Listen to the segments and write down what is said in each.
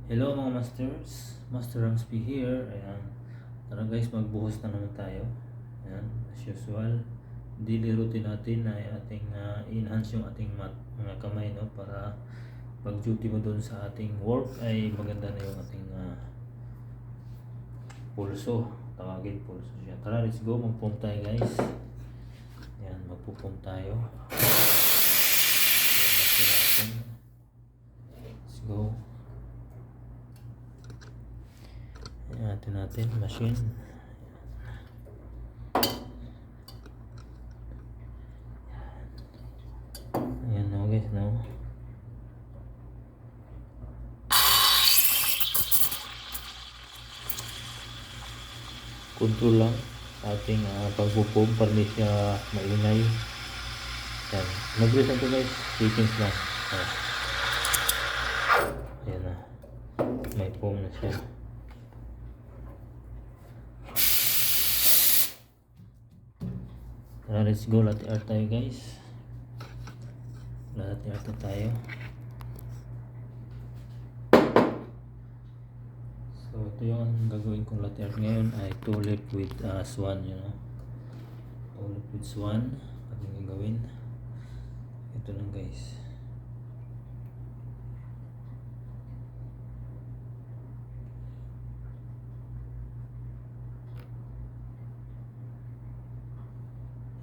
Hello mga masters, Master Ramsby here. Ayan. Tara guys, magbuhos na naman tayo. Ayan, as usual. Daily routine natin ay ating i-enhance yung ating mga kamay, no? Para pag duty mo dun sa ating work ay maganda na yung ating pulso. Tawagin pulso siya. Tara, let's go. Mag-pump tayo guys. Ayan, magpupump tayo. Let's go. Natin machine. Ayan na guys, no? Control lang sa ating pagpupump para hindi siya maingay. Ayan, mag-release ito guys, seconds lang. Ayan na, may pump na siya. Let's go, latte art tayo guys. Latte art tayo. So ito yung gagawin kong latte art ngayon ay tulip with swan, you know. Tulip with swan ating gagawin. Ito lang guys.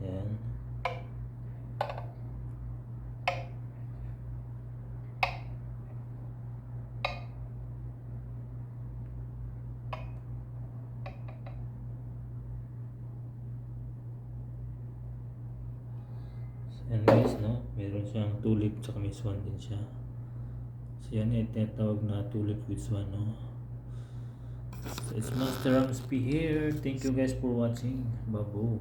Yan. Yan guys, no? Meron siyang tulip tsaka may swan din siya. So yan ay tinatawag na tulip with swan, no? So it's Master Ramsby here. Thank you guys for watching. Babu.